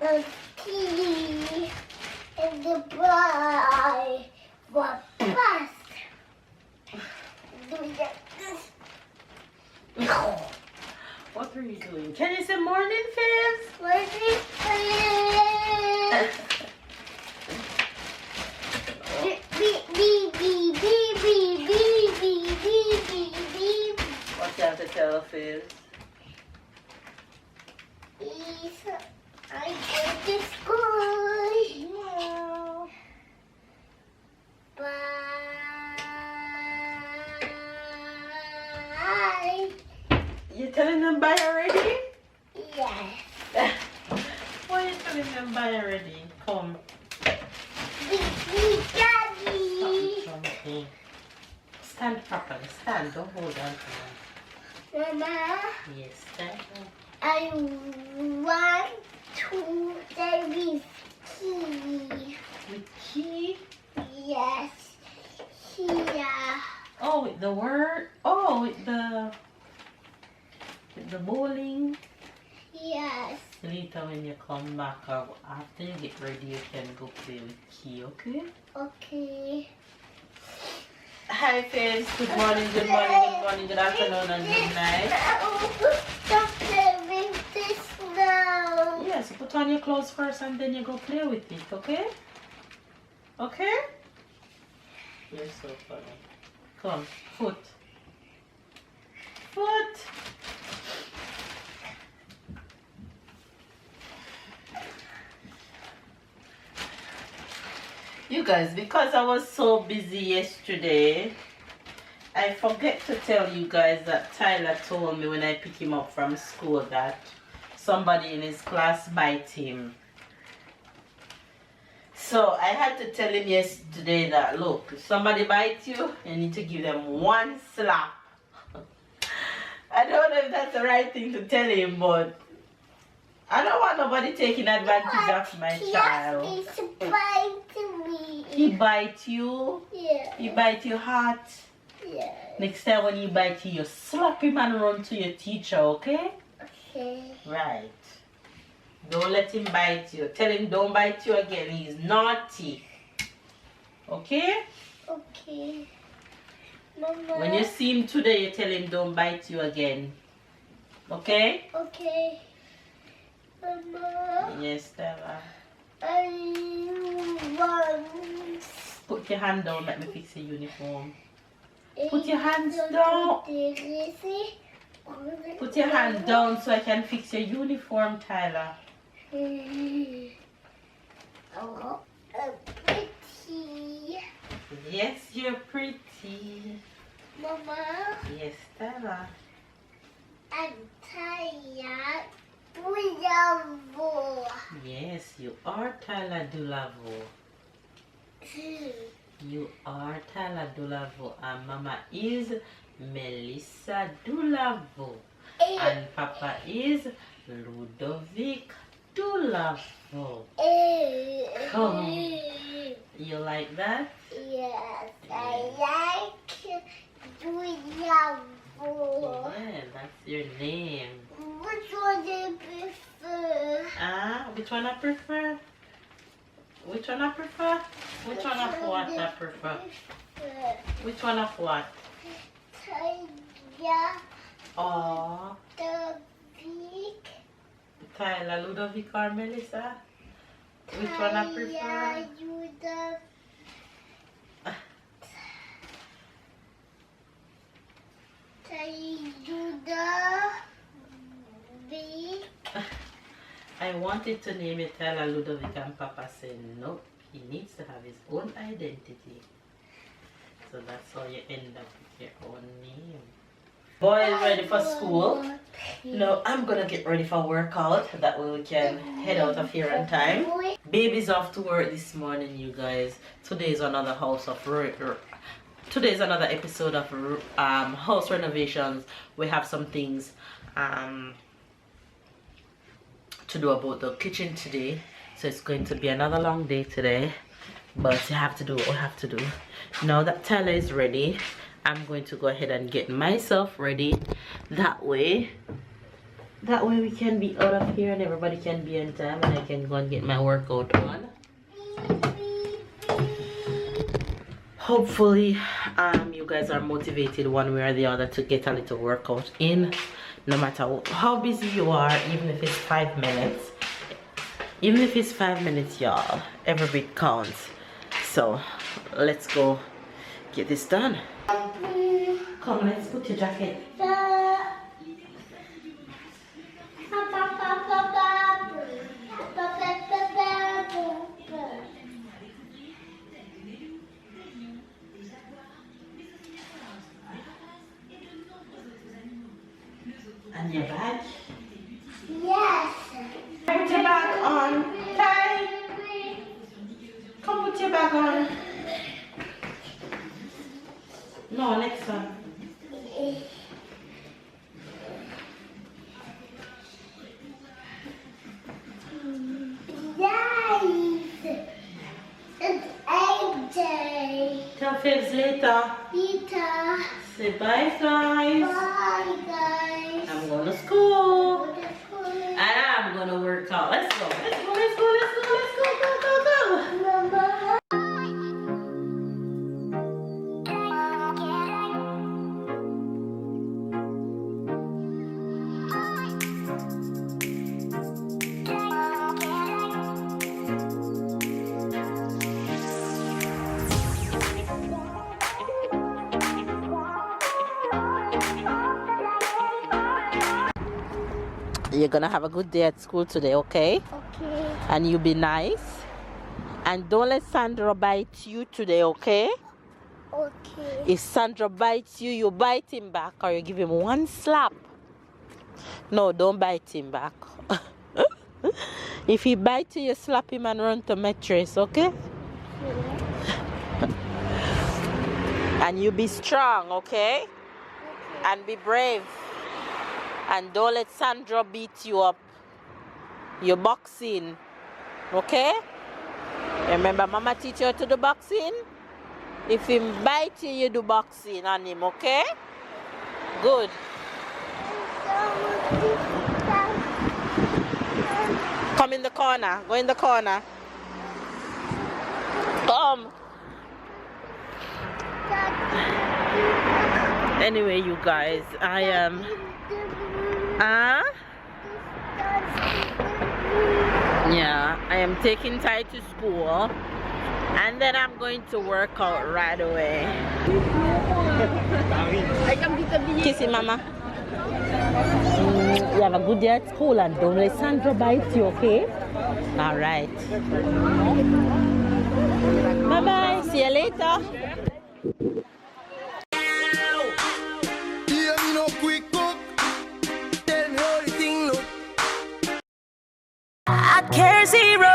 the tea and the bride were fast. Do this. What are you doing? Can you say morning, Fizz? Morning, Fizz. What you have to tell Fizz? I go to school. Yeah. Bye. You telling them bye already? Yes. Why are you telling them bye already? Come. Daddy. Okay. Stand properly. Stand. Don't hold on to them. Mama, Yes, stand up. I want to say with key. With key? Yes. Here. Oh, with the word? Oh, with the bowling? Yes. Later when you come back, after you get ready, you can go play with key, okay? Okay. Hi, Fizz. Good morning, good morning, good morning, good afternoon, and good night. Don't play with this now. Yes, put on your clothes first and then you go play with it, okay? Okay? You're so funny. Come, foot. Foot. You guys, because I was so busy yesterday, I forget to tell you guys that Tyler told me when I pick him up from school that somebody in his class bite him. So I had to tell him yesterday that, look, if somebody bites you, you need to give them one slap. I don't know if that's the right thing to tell him, but I don't want nobody taking advantage of my child. He bite me. He bite you? Yeah. He bite you hard? Yeah. Next time when he bite you, you slap him and run to your teacher, okay? Okay. Right. Don't let him bite you. Tell him don't bite you again. He's naughty. Okay? Okay. Mama. When you see him today, you tell him don't bite you again. Okay? Okay. Mama. Yes, Stella. I want. Put your hand down. Let me fix your uniform. Put your hands down. Put your hand down so I can fix your uniform, Tyler. Oh, pretty. Yes, you're pretty. Mama, Yes, Stella. I'm tired. Delaveau. Yes, you are Tyler Delaveau. You are Tyler Delaveau, and Mama is Melissa Delaveau, and Papa is Ludovic Delaveau. Come, you like that? Yes, I like Delaveau. Yeah, that's your name. Which one do you prefer? Which one I prefer? Which one I prefer? Which one of what I prefer? Which one of what? Tyler, Oh, Ludovic. Tyler, Ludovic, or Melissa? Which one I prefer? Tyler, Ludovic. I wanted to name it Tyler Ludovic, and Papa said nope, he needs to have his own identity. So that's how you end up with your own name. Boy is ready for school. No, I'm gonna get ready for workout. That way we can head out of here on time. Baby's off to work this morning, you guys. Today is another Today's another episode of house renovations. We have some things to do about the kitchen today, so it's going to be another long day today, but you have to do what we have to do. Now that Tyler is ready, I'm going to go ahead and get myself ready. That way That way we can be out of here and everybody can be on time and I can go and get my workout on. Hopefully you guys are motivated one way or the other to get a little workout in, no matter how busy you are. Even if it's 5 minutes, even if it's 5 minutes, y'all, every bit counts. So let's go get this done. Come, let's put your jacket. And your bag? Yes. Put your bag on. Kai, come put your bag on. No, next one. Nice. It's egg day. Tell Fibs later. Peter. Say bye, guys. Bye, guys. I'm going to school. Go to school. And I'm going to work out. Let's go. Let's go. Let's go. Let's go. Let's go. Go, go, go. Mama. You're gonna have a good day at school today, okay? Okay. And you be nice. And don't let Sandra bite you today, okay? Okay. If Sandra bites you, you bite him back or you give him one slap. No, don't bite him back. If he bites you, you slap him and run to mattress, okay? And you be strong, okay? And be brave. And don't let Sandra beat you up. You're boxing. Okay? Remember Mama teach you to do boxing? If he bite you, you do boxing on him, okay? Good. Come in the corner. Go in the corner. Come. Anyway, you guys, I am... Yeah, I am taking Ty to school and then I'm going to work out right away. Kiss him, Mama. You have a good day at school and don't let Sandra bite you, okay? Alright. Bye bye. See you later. I care zero.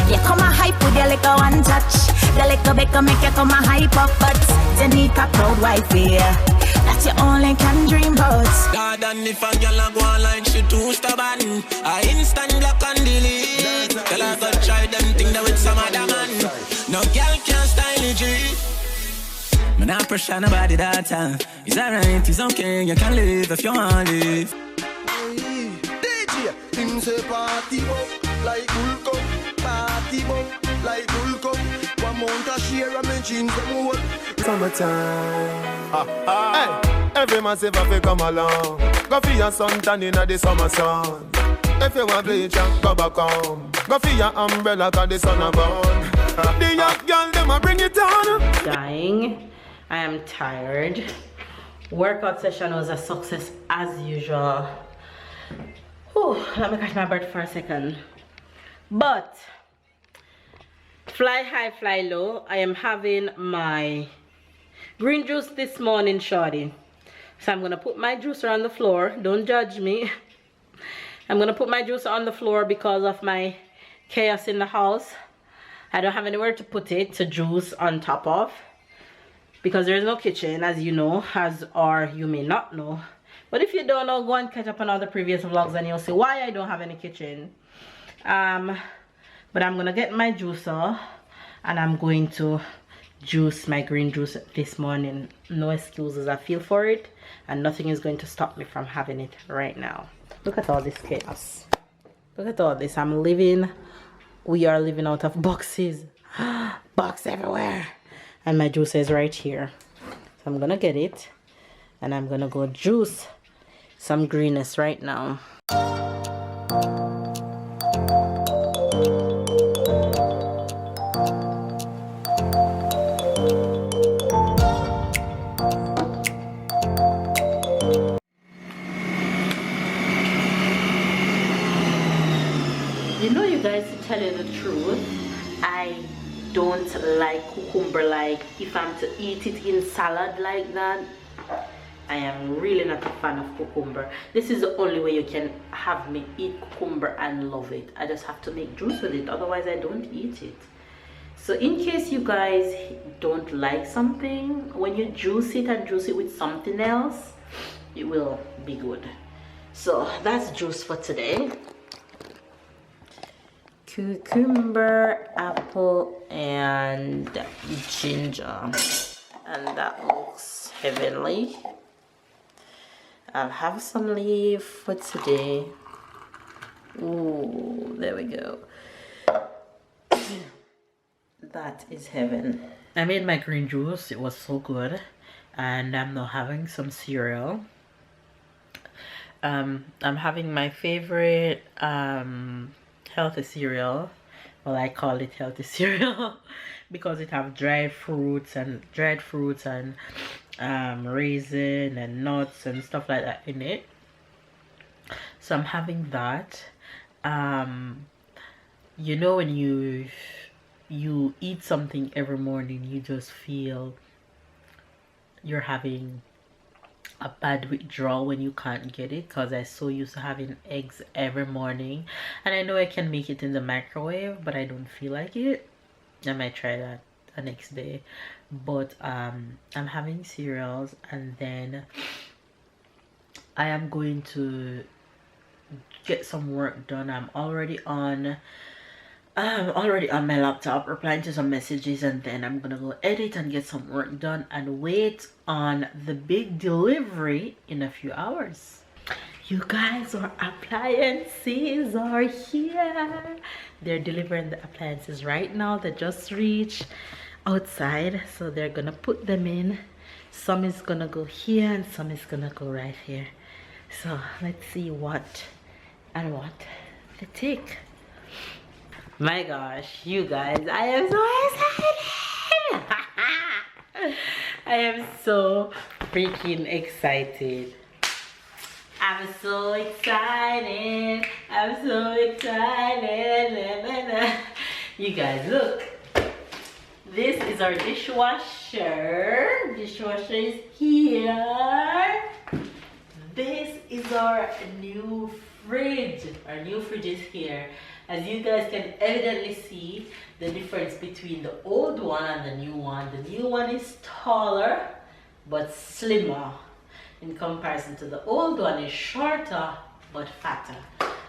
You come a hype with your little one touch. The little baker make you come a hype up, but you need a proud wife here. That's your only can dream about. God, and if a girl a go online, she too stubborn. I instant block and delete. Tell her go try them thing that with some other man. No girl can style it, G. Man, I pressure nobody that time. It's alright, it's okay, you can live if you want to live. Him say party up like bull cup, party up like bull cup. One month a share of me jeans them whole. Summertime. Hey, every man say if come along, go for your suntan inna the summer sun. If you want bleach, go back home. Go for your umbrella 'cause the sun a burn. The young girl them a bring it on. Dying. I am tired. Workout session was a success as usual. Whew, let me catch my breath for a second. But fly high, fly low. I am having my green juice this morning, shorty. So I'm gonna put my juicer on the floor. Don't judge me. I'm gonna put my juicer on the floor because of my chaos in the house. I don't have anywhere to put it to juice on top of because there is no kitchen, as you know, or you may not know. But if you don't know, go and catch up on all the previous vlogs and you'll see why I don't have any kitchen. But I'm gonna get my juicer and I'm going to juice my green juice this morning. No excuses, I feel for it and nothing is going to stop me from having it right now. Look at all this chaos. Look at all this. We are living out of boxes. Box everywhere. And my juicer is right here. So I'm gonna get it. And I'm gonna go juice some greenness right now. You know, you guys, to tell you the truth, I don't like cucumber. Like, if I'm to eat it in salad like that, I am really not a fan of cucumber. This is the only way you can have me eat cucumber and love it. I just have to make juice with it, otherwise I don't eat it. So in case you guys don't like something, when you juice it and juice it with something else, it will be good. So that's juice for today. Cucumber, apple, and ginger. And that looks heavenly. I'll have some leaf for today. Ooh, there we go. That is heaven. I made my green juice. It was so good. And I'm now having some cereal. I'm having my favorite healthy cereal. Well, I call it healthy cereal because it have dried fruits and raisin and nuts and stuff like that in it. So I'm having that. You know, when you eat something every morning, you just feel you're having a bad withdrawal when you can't get it, because I'm so used to having eggs every morning, and I know I can make it in the microwave, but I don't feel like it. I might try that the next day. But I'm having cereals, and then I am going to get some work done. I'm already on my laptop replying to some messages, and then I'm gonna go edit and get some work done and wait on the big delivery in a few hours. You guys, our appliances are here. They're delivering the appliances right now. They just reached outside, so they're gonna put them in. Some is gonna go here and some is gonna go right here. So let's see what and what they take. My gosh, you guys, I am so excited. I am so freaking excited. I'm so excited. I'm so excited. You guys, look. This is our dishwasher. Dishwasher is here. This is our new fridge. Our new fridge is here. As you guys can evidently see the difference between the old one and the new one. The new one is taller but slimmer in comparison to the old one. Is shorter but fatter.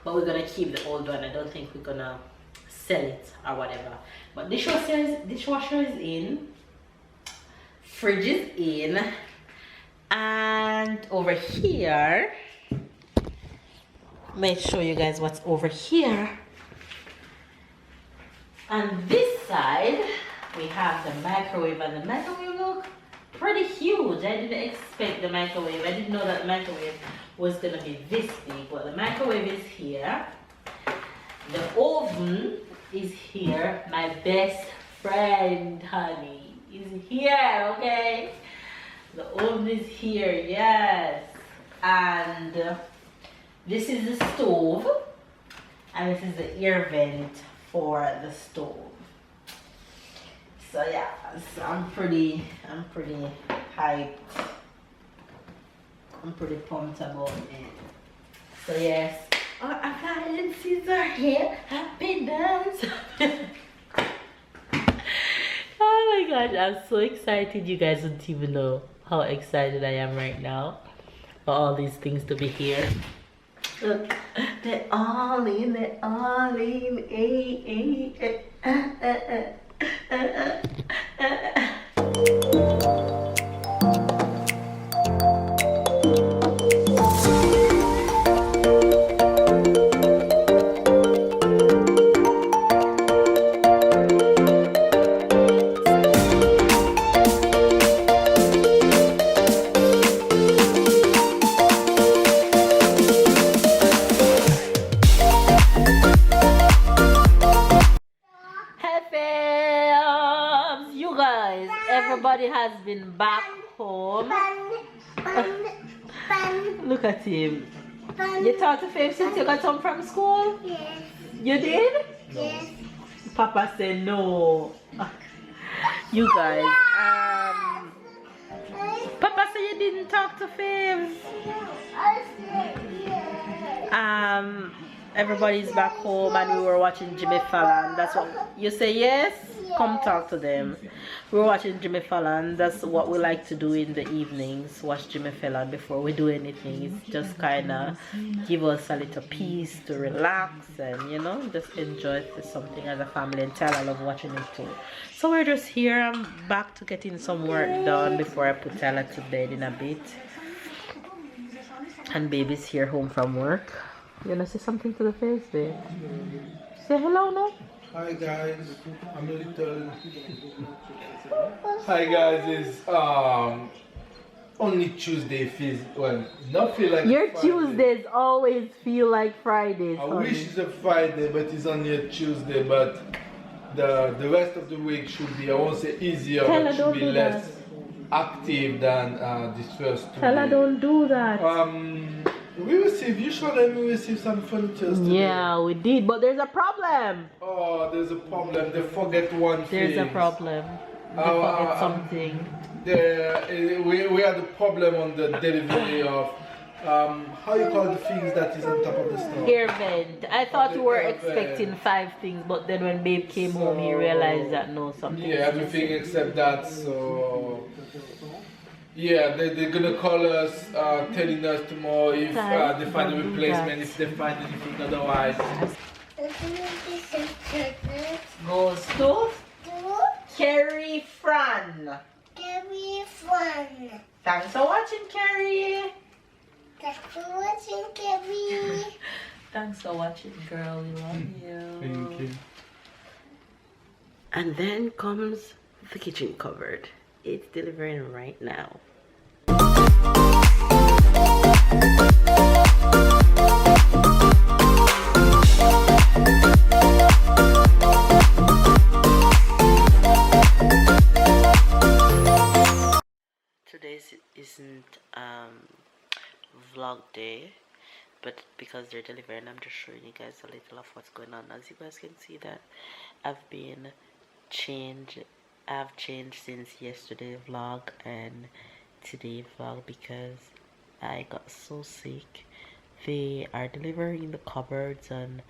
But we're gonna keep the old one. I don't think we're gonna sell it or whatever. But dishwasher is in, fridge is in, and over here, let me show you guys what's over here. On this side, we have the microwave, and the microwave look pretty huge. I didn't expect the microwave. I didn't know that the microwave was gonna be this big, but the microwave is here. The oven is here. My best friend, honey, is here, okay? The oven is here, yes. And this is the stove, and this is the air vent for the stove. So yeah, so I'm pretty hyped. I'm pretty pumped about it. So yes, our appliances are here. Happy dance. Oh my gosh, I'm so excited. You guys don't even know how excited I am right now for all these things to be here. Look, they're all in, everybody has been back home. Look at him. You talked to Faith since you got home from school? Yes. You did? Yes. Papa said no. You guys, Papa said you didn't talk to Faith. I said yes. Everybody's back home and we were watching Jimmy Fallon. That's what you say. Yes, come talk to them. We were watching Jimmy Fallon. That's what we like to do in the evenings, watch Jimmy Fallon before we do anything. It's just kind of give us a little peace to relax and, you know, just enjoy something as a family. And Tyler love watching it too. So we're just here. I'm back to getting some work done before I put Tyler to bed in a bit. And baby's here home from work. You wanna say something to the face, babe? Say hello, no? Hi guys, I'm a little. Hi guys, it's only Tuesday feels not feel like Your Friday. Tuesdays always feel like Fridays, I honey. wish it's a Friday, but it's only a Tuesday. But the rest of the week should be, I won't say easier, Tell her but should don't be do less that. active than this first 2 Tell her days. don't do that. You showed them we received some furniture today. Yeah, we did, but there's a problem. Oh, there's a problem. They forget one thing. There's a problem. They forget something. We had a problem on the delivery of how you call the things that is on top of the store. Air vent. I thought you were Air expecting vent. 5 things, but then when babe came home, he realized that no, something. Yeah, everything except that. So yeah, they're gonna call us, telling us tomorrow if they find a replacement, if they find anything otherwise. Goes to Carrie Fran. Very fun. Thanks for watching, Carrie. Thanks for watching, Kevin. Thanks for watching, girl. We love you. Thank you. And then comes the kitchen cupboard. It's delivering right now. Today isn't vlog day, but because they're delivering, I'm just showing you guys a little of what's going on. As you guys can see that I've changed since yesterday vlog and today vlog because I got so sick. They are delivering the cupboards and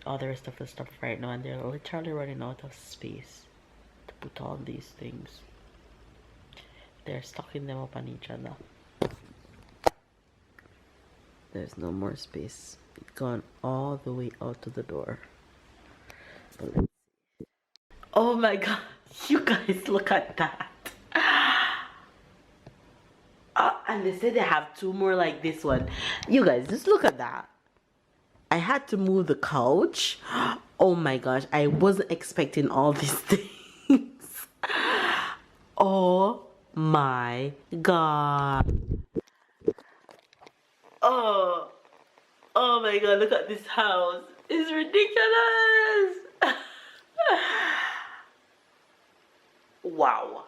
all the rest of the stuff right now, and they're literally running out of space to put all these things. They're stocking them up on each other. There's no more space. It's gone all the way out to the door. But let's see. Oh my god, you guys, look at that. And they say they have 2 more like this one. You guys, just look at that. I had to move the couch. Oh my gosh, I wasn't expecting all these things. Oh my god. Oh my god, look at this house. It's ridiculous. Wow.